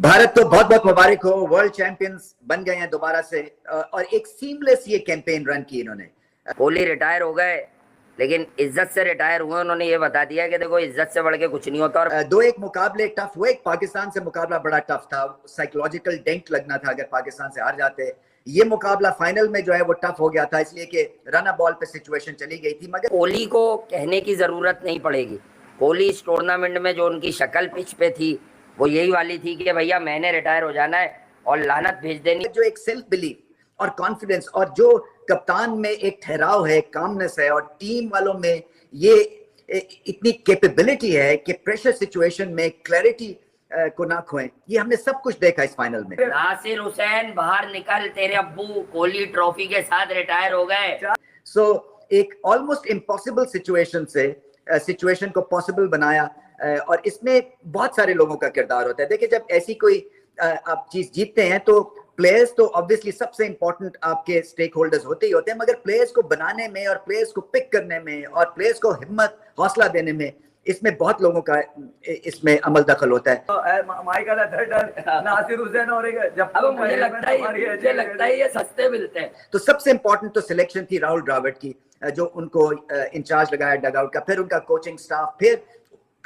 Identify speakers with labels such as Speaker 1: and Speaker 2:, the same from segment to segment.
Speaker 1: भारत को बहुत बहुत मुबारक हो, वर्ल्ड चैंपियंस बन गए हैं दोबारा से। और एक सीमलेस ये कैंपेन रन की इन्होंने।
Speaker 2: कोहली रिटायर हो गए लेकिन इज्जत से रिटायर हुए। उन्होंने ये बता दिया कि देखो इज्जत से बढ़ के कुछ नहीं होता। और
Speaker 1: दो एक मुकाबले टफ हुए, पाकिस्तान से मुकाबला बड़ा टफ था, साइकोलॉजिकल डेंट लगना था अगर पाकिस्तान से हार जाते। ये मुकाबला फाइनल में जो है वो टफ हो गया था इसलिए कि रन बॉल पे सिचुएशन चली गई थी। मगर
Speaker 2: कोहली को कहने की जरूरत नहीं पड़ेगी। कोहली इस टूर्नामेंट में जो उनकी शक्ल पिच पे थी वो यही वाली थी कि भैया मैंने रिटायर हो जाना है और लानत भेज देनी।
Speaker 1: जो एक सेल्फ बिलीफ और कॉन्फिडेंस और जो कप्तान में एक ठहराव है, कामनेस है, और टीम वालों में ये इतनी कैपेबिलिटी है कि प्रेशर सिचुएशन में क्लैरिटी को ना खोएं, ये हमने सब कुछ देखा इस फाइनल में।
Speaker 2: नासिर हुसैन बाहर निकल, तेरे अब्बू कोहली ट्रॉफी के साथ रिटायर हो गए।
Speaker 1: सो एक ऑलमोस्ट इम्पॉसिबल सिचुएशन से सिचुएशन को पॉसिबल बनाया। और इसमें बहुत सारे लोगों का किरदार होता है। देखिए, जब ऐसी कोई आप चीज जीतते हैं तो प्लेयर्स तो ऑब्वियसली सबसे इंपॉर्टेंट आपके स्टेक होल्डर्स होते ही होते हैं, मगर प्लेयर्स को बनाने में और प्लेयर्स को पिक करने में और प्लेयर्स को हिम्मत हौसला देने में इसमें बहुत लोगों का इसमें अमल दखल होता है।
Speaker 3: नासिर हुसैन और जब
Speaker 2: मुझे लगता है ये सस्ते मिलते हैं।
Speaker 1: तो सबसे इंपॉर्टेंट तो सिलेक्शन थी राहुल द्रविड़ की, जो उनको इंचार्ज लगाया डगआउट का, फिर उनका कोचिंग स्टाफ, फिर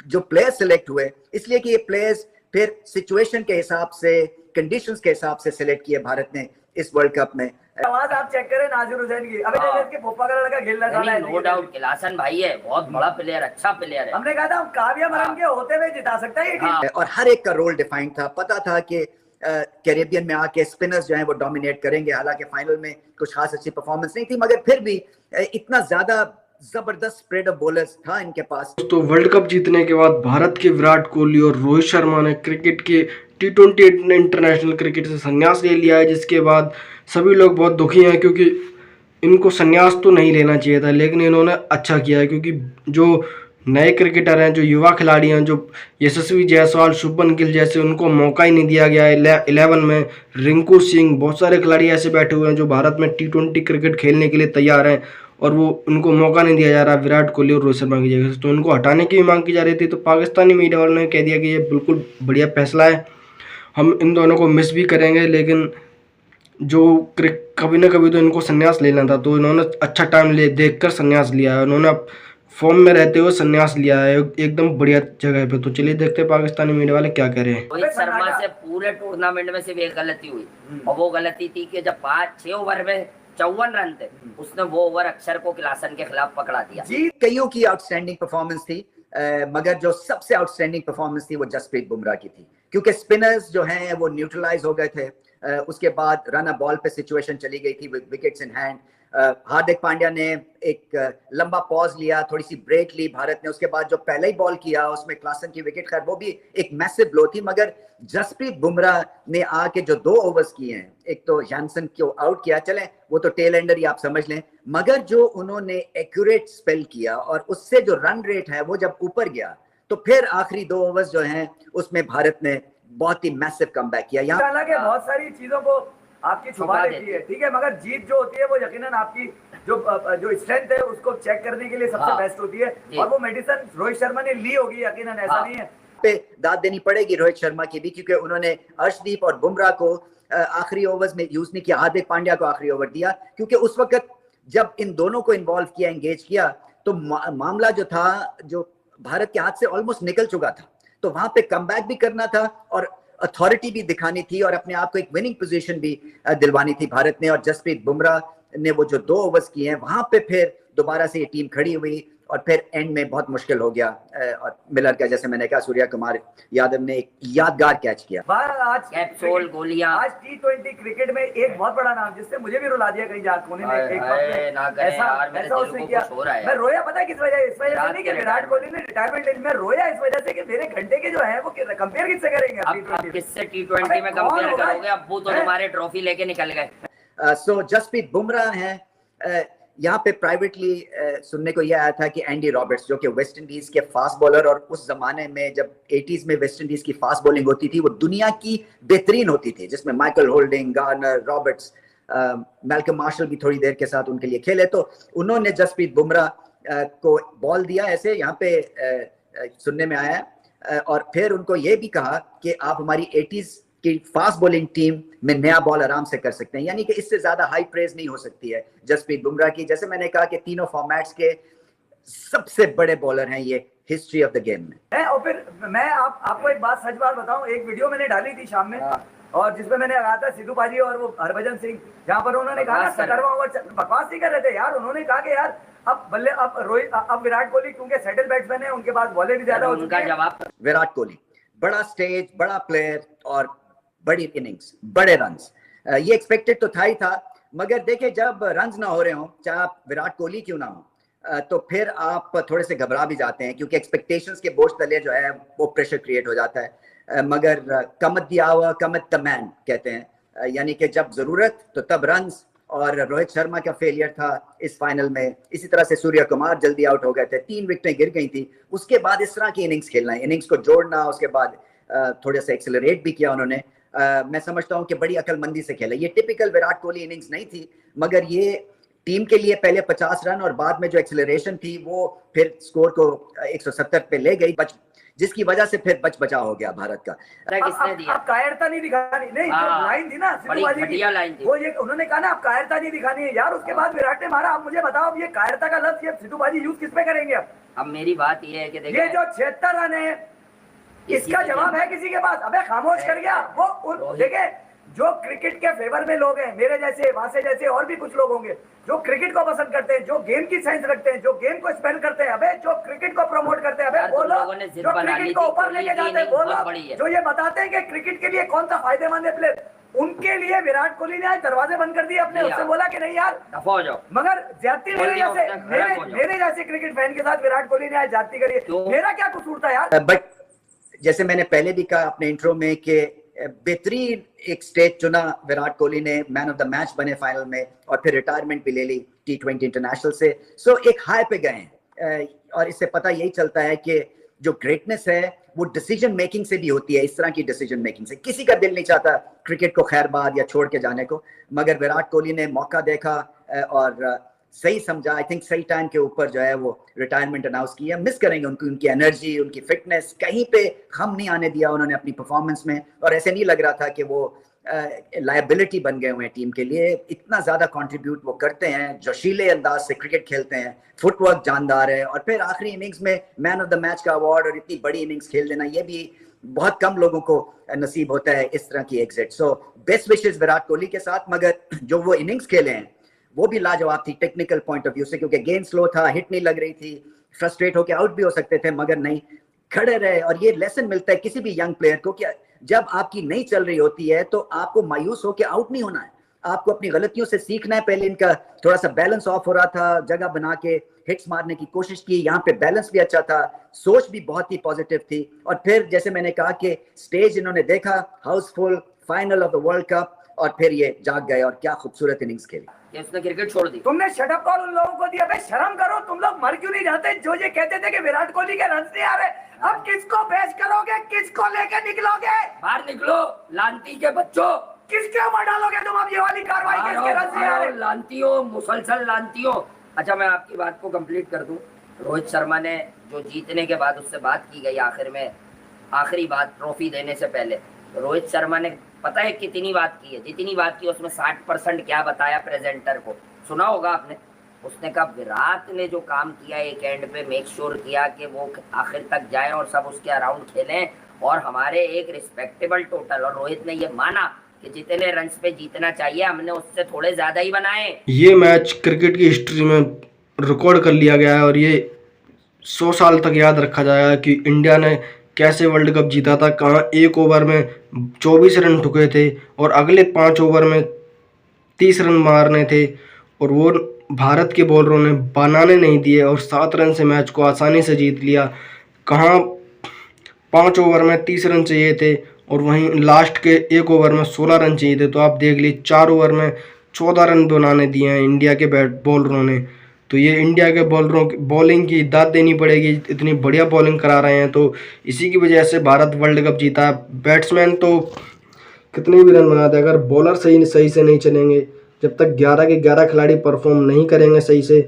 Speaker 1: जो प्लेयर्स सिलेक्ट हुए, इसलिए कि ये प्लेयर्स फिर सिचुएशन के हिसाब से, कंडीशंस के हिसाब से सिलेक्ट किए भारत ने इस वर्ल्ड कप में।
Speaker 3: आवाज आप चेक करें नासिर हुसैन की, अभी तक इसके पोपा का लड़का खेलना था।
Speaker 2: नो डाउट किलासन भाई है, बहुत बड़ा प्लेयर, अच्छा प्लेयर है।
Speaker 3: हमने कहा था काव्या मरन के होते हुए जिता सकता है ये टीम।
Speaker 1: और हर एक का रोल डिफाइंड था, पता था कि कैरेबियन में आके स्पिनर्स जो हैं वो डोमिनेट करेंगे। हालांकि फाइनल में कुछ खास अच्छी परफॉर्मेंस नहीं थी, मगर फिर भी इतना ज्यादा जबरदस्त स्प्रेड ऑफ बॉलर्स था इनके पास।
Speaker 4: तो वर्ल्ड कप जीतने के बाद भारत के विराट कोहली और रोहित शर्मा ने क्रिकेट के T20 इंटरनेशनल क्रिकेट से संन्यास ले लिया है, जिसके बाद सभी लोग बहुत दुखी हैं क्योंकि इनको संन्यास तो नहीं लेना चाहिए था, लेकिन इन्होंने अच्छा किया है क्योंकि जो नए क्रिकेटर हैं, जो युवा खिलाड़ी हैं, जो यशस्वी जायसवाल, शुभमन गिल जैसे, उनको मौका ही नहीं दिया गया है 11 में। रिंकू सिंह, बहुत सारे खिलाड़ी ऐसे बैठे हुए हैं जो भारत में T20 क्रिकेट खेलने के लिए तैयार हैं और वो उनको मौका नहीं दिया जा रहा विराट कोहली और रोहित शर्मा की जगह से। तो उनको हटाने की भी मांग की जा रही थी। तो पाकिस्तानी मीडिया वालों ने कह दिया कि ये बिल्कुल बढ़िया फैसला है, हम इन दोनों को मिस भी करेंगे, लेकिन जो कभी ना कभी तो इनको संन्यास लेना था। तो इन्होंने अच्छा टाइम देखकर संन्यास लिया है, उन्होंने फॉर्म में रहते हुए संन्यास लिया है एकदम बढ़िया जगह पे। तो चलिए देखते हैं पाकिस्तानी मीडिया वाले क्या कह रहे हैं।
Speaker 2: रोहित शर्मा से पूरे टूर्नामेंट में सिर्फ एक गलती हुई और वो गलती थी कि जब 5-6 ओवर में 54 रन थे, उसने वो ओवर अक्षर को किलासन के खिलाफ पकड़ा दिया।
Speaker 1: जी, कईयों की आउटस्टैंडिंग परफॉर्मेंस थी, मगर जो सबसे आउटस्टैंडिंग परफॉर्मेंस थी वो जसप्रीत बुमराह की थी, क्योंकि स्पिनर्स जो हैं वो न्यूट्रलाइज हो गए थे। उसके बाद रन बॉल पे सिचुएशन चली गई थी, wickets in hand. Hardik Pandya ने एक लंबा पॉज लिया, थोड़ी सी ब्रेक ली भारत ने। उसके बाद जो पहले ही बॉल किया उसमें क्लासन की विकेट, खैर वो भी एक मैसिव ब्लो थी, मगर जसप्रीत बुमराह ने आके जो 2 ओवर्स किए हैं, एक तो जॉनसन को आउट किया, चलें वो तो टेल एंडर ही आप समझ लें, मगर जो उन्होंने एक्यूरेट स्पेल किया और उससे जो रन रेट है वो जब ऊपर गया, तो फिर आखिरी 2 ओवर्स जो हैं उसमें भारत ने बहुत ही मैसिव कमबैक किया। यहाँ
Speaker 3: हालांकि बहुत सारी चीजों को आपकी छुपा देती है, ठीक है, मगर जीत जो होती है वो यकीनन आपकी जो स्ट्रेंथ है उसको चेक करने के लिए सबसे बेस्ट होती है, और वो मेडिसिन रोहित शर्मा ने ली होगी, यकीनन ऐसा नहीं है।
Speaker 1: पे दाद देनी पड़ेगी रोहित शर्मा की भी, क्योंकि उन्होंने अर्शदीप और बुमराह को आखिरी ओवर्स में यूज नहीं किया, हार्दिक पांड्या को आखिरी ओवर दिया, क्योंकि उस वक्त जब इन दोनों को इन्वॉल्व किया, एंगेज किया, तो मामला जो था जो भारत के हाथ से ऑलमोस्ट निकल चुका था। तो वहां पे कमबैक भी करना था और अथॉरिटी भी दिखानी थी और अपने आप को एक विनिंग पोजीशन भी दिलवानी थी भारत ने। और जसप्रीत बुमराह ने वो जो 2 ओवर्स किए हैं वहां पे फिर दोबारा से ये टीम खड़ी हुई और फिर एंड में बहुत मुश्किल हो गया। और मिलर का, जैसे मैंने कहा, सूर्या कुमार यादव ने एक यादगार कैच किया।
Speaker 3: आज
Speaker 2: कैप्सूल गोलियां,
Speaker 3: आज T20 क्रिकेट में एक बहुत बड़ा नाम जिससे मुझे भी रुला दिया कहीं कोने में, ऐसा उसने किया। मैं रोया, पता है किस वजह? इस वजह से नहीं कि विराट कोहली ने रिटायरमेंट ले, मैं रोया इस वजह से कि मेरे घंटे के जो है वो कंपेयर किससे करेंगे?
Speaker 2: आप किससे T20 में कंपेयर करोगे? अब वो तो तुम्हारे ट्रॉफी लेके निकल गए।
Speaker 1: सो जसप्रीत बुमराह हैं। यहाँ पे प्राइवेटली सुनने को यह आया था कि एंडी रॉबर्ट्स, जो कि वेस्ट इंडीज के फास्ट बॉलर, और उस जमाने में जब 80s में वेस्ट इंडीज की फास्ट बॉलिंग होती थी वो दुनिया की बेहतरीन होती थी, जिसमें Michael holding, Garner, Roberts, Malcolm martial भी थोड़ी देर के साथ उनके लिए खेले। तो उन्होंने जसप्रीत बुमराह को बॉल दिया ऐसे, यहाँ पे सुनने में आया और फिर उनको ये भी कहा कि आप हमारी 80s की फास्ट बॉलिंग टीम में नया बॉल आराम से कर सकते हैं, यानी कि इससे ज्यादा हाई प्रेज नहीं हो सकती है जसप्रीत बुमराह की। जैसे मैंने कहा कि तीनों फॉर्मेट्स के सबसे बड़े बॉलर हैं ये हिस्ट्री ऑफ द गेम में।
Speaker 3: और फिर मैं आपको एक बात, सच बात बताऊं, एक वीडियो मैंने डाली थी शाम में और जिसमें मैंने कहा था सिद्धू पाजी और वो हरभजन सिंह, जहां पर उन्होंने कहा ना 17वां ओवर बकवास नहीं कर रहे थे यार। उन्होंने कहा कि यार अब विराट कोहली क्योंकि सेटल बैट्समैन है, उनके पास बॉलें भी ज्यादा हो चुकी हैं।
Speaker 2: जवाब
Speaker 1: विराट कोहली बड़ा स्टेज, बड़ा प्लेयर और बड़ी इनिंग्स, बड़े रन्स, ये एक्सपेक्टेड तो था ही था। मगर देखिए जब रन्स ना हो रहे हो, चाहे आप विराट कोहली क्यों ना हो, तो फिर आप थोड़े से घबरा भी जाते हैं क्योंकि एक्सपेक्टेशंस के बोझ तले जो है वो प्रेशर क्रिएट हो जाता है। मगर कमत द आवर कमत द मैन कहते हैं, यानी कि जब जरूरत तो तब रन्स। और रोहित शर्मा का फेलियर था इस फाइनल में, इसी तरह से सूर्य कुमार जल्दी आउट हो गए थे, 3 विकेटें गिर गई थी। उसके बाद इस तरह की इनिंग्स खेलना, इनिंग्स को जोड़ना, उसके बाद थोड़ा सा एक्सेलरेट भी किया उन्होंने। मैं समझता हूं कि बड़ी अकलमंदी से खेला। ये टिपिकल विराट कोहली इनिंग्स नहीं थी, मगर ये टीम के लिए पहले 50 रन और बाद में जो एक्सेलरेशन थी वो फिर स्कोर को 170 पे ले गई, जिसकी वजह से फिर बचा हो गया भारत का।
Speaker 2: किसने दिया?
Speaker 3: आप कायरता नहीं दिखानी, नहीं जो लाइन थी ना सिद्धू बाजी की, वो ये उन्होंने कहा ना आप कायरता नहीं दिखानी है यार। उसके बाद विराट ने मारा। आप मुझे बताओ अब ये कायरता का लफ्ज ये सिद्धू बाजी यूज किस पे करेंगे? अब
Speaker 2: मेरी बात ये है कि देखिए
Speaker 3: ये जो 76 रन है इसका जवाब है किसी के पास? अबे खामोश कर गया वो। देखिए जो क्रिकेट के फेवर में लोग हैं, मेरे जैसे, वासे जैसे और भी कुछ लोग होंगे जो क्रिकेट को पसंद करते हैं, जो गेम की सेंस रखते हैं, जो गेम को स्पेल करते हैं, अबे जो क्रिकेट को प्रमोट करते हैं, अबे वो लोग जो क्रिकेट को ऊपर लेके जाते हैं, वो लोग जो ये बताते हैं कि क्रिकेट के लिए कौन सा फायदेमंद है प्लेयर, उनके लिए विराट कोहली ने आज दरवाजे बंद कर दिए अपने। उससे बोला कि नहीं यार, मगर ज्यादती मेरे जैसे क्रिकेट फैन के साथ विराट कोहली ने आज ज्यादती करी है। मेरा क्या कसूर था यार?
Speaker 1: बट जैसे मैंने पहले भी कहा अपने इंट्रो में कि बेहतरीन एक स्टेज चुना विराट कोहली ने, मैन ऑफ द मैच बने फाइनल में और फिर रिटायरमेंट भी ले ली T20 इंटरनेशनल से। सो एक हाई पे गए हैं और इससे पता यही चलता है कि जो ग्रेटनेस है वो डिसीजन मेकिंग से भी होती है। इस तरह की डिसीजन मेकिंग से किसी का दिल नहीं चाहता क्रिकेट को खैरबाद या छोड़ के जाने को, मगर विराट कोहली ने मौका देखा और सही समझा। आई थिंक सही टाइम के ऊपर जो है वो रिटायरमेंट अनाउंस किया। मिस करेंगे उनकी एनर्जी, उनकी फिटनेस, कहीं पे खम नहीं आने दिया उन्होंने अपनी परफॉर्मेंस में। और ऐसे नहीं लग रहा था कि वो लायबिलिटी बन गए हुए हैं टीम के लिए। इतना ज्यादा कंट्रीब्यूट वो करते हैं, जोशीले अंदाज से क्रिकेट खेलते हैं, फुटवर्क जानदार है। और फिर आखिरी इनिंग्स में मैन ऑफ द मैच का अवार्ड और इतनी बड़ी इनिंग्स खेल देना, ये भी बहुत कम लोगों को नसीब होता है इस तरह की exit. So best wishes Virat Kohli के साथ। मगर जो वो इनिंग्स खेले हैं वो भी लाजवाब थी टेक्निकल पॉइंट ऑफ व्यू से, क्योंकि गेंद स्लो था, हिट नहीं लग रही थी, फ्रस्ट्रेट होकर आउट भी हो सकते थे, मगर नहीं, खड़े रहे। और ये लेसन मिलता है किसी भी यंग प्लेयर को कि जब आपकी नहीं चल रही होती है तो आपको मायूस होकर आउट नहीं होना है, आपको अपनी गलतियों से सीखना है। पहले इनका थोड़ा सा बैलेंस ऑफ हो रहा था, जगह बना के हिट्स मारने की कोशिश की, यहाँ पे बैलेंस भी अच्छा था, सोच भी बहुत ही पॉजिटिव थी। और फिर जैसे मैंने कहा कि स्टेज इन्होंने देखा, Housefull, final of the world cup, और फिर ये जाग गए और क्या खूबसूरत इनिंग्स खेली।
Speaker 2: उसने क्रिकेट छोड़ दी।
Speaker 3: तुमने शटअप कॉल उन लोगों को दिया। भाई शर्म करो, तुम लोग मर क्यों नहीं जाते जो ये कहते थे कि विराट कोहली के रन नहीं आ रहे? अब किसको पेश करोगे, किसको लेके निकलोगे?
Speaker 2: बाहर निकलो लांती के बच्चों,
Speaker 3: किसके ऊपर डालोगे तुम अब ये वाली कार्रवाई? किसके रन नहीं आ रहे?
Speaker 2: लांतियों, मुसलसल लांतियों। अच्छा मैं आपकी बात को कंप्लीट कर दूं। रोहित शर्मा ने जो जीतने के बाद उससे बात की गई आखिर में, आखिरी बात ट्रॉफी देने से पहले, रोहित शर्मा ने पता है कितनी बात की है? जितनी बात की उसमें 60% क्या बताया प्रेजेंटर को, सुना होगा आपने। उसने कहा विराट ने जो काम किया एक एंड पे, मेक श्योर किया कि वो आखिर तक जाए और सब उसके अराउंड खेलें और हमारे एक रिस्पेक्टेबल टोटल। और रोहित ने ये माना कि जितने रन्स पे जीतना चाहिए हमने उससे थोड़े ज्यादा ही बनाए।
Speaker 4: ये मैच क्रिकेट की हिस्ट्री में रिकॉर्ड कर लिया गया है और ये 100 साल तक याद रखा जाएगा कि इंडिया ने कैसे वर्ल्ड कप जीता था। कहाँ एक ओवर में 24 रन ठुके थे और अगले 5 ओवर में 30 रन मारने थे और वो भारत के बॉलरों ने बनाने नहीं दिए और 7 रन से मैच को आसानी से जीत लिया। कहाँ 5 ओवर में 30 रन चाहिए थे और वहीं लास्ट के 1 ओवर में 16 रन चाहिए थे। तो आप देख लीजिए 4 ओवर में 14 रन बनाने दिए हैं इंडिया के बॉलरों ने। तो ये इंडिया के बॉलरों की बॉलिंग की दाद देनी पड़ेगी, इतनी बढ़िया बॉलिंग करा रहे हैं। तो इसी की वजह से भारत वर्ल्ड कप जीता। बैट्समैन तो कितने भी रन बनाते हैं, अगर बॉलर सही से नहीं चलेंगे, जब तक 11 के 11 खिलाड़ी परफॉर्म नहीं करेंगे सही से,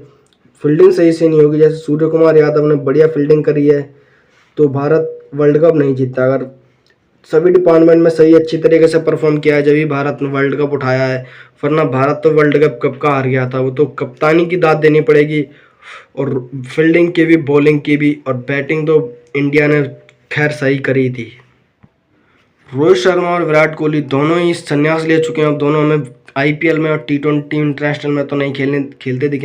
Speaker 4: फील्डिंग सही से नहीं होगी। जैसे सूर्य कुमार यादव ने बढ़िया फील्डिंग करी है, तो भारत वर्ल्ड कप नहीं जीतता। अगर सभी डिपार्टमेंट में सही अच्छी तरीके से परफॉर्म किया है जब ही भारत ने वर्ल्ड कप उठाया है, वरना भारत तो वर्ल्ड कप कब का हार गया था। वो तो कप्तानी की दाद देनी पड़ेगी, और फील्डिंग की भी, बॉलिंग की भी, और बैटिंग तो इंडिया ने खैर सही करी थी। रोहित शर्मा और विराट कोहली दोनों ही संन्यास ले चुके हैं। अब दोनों हमें IPL में और T20 इंटरनेशनल में तो नहीं खेलते दिखे।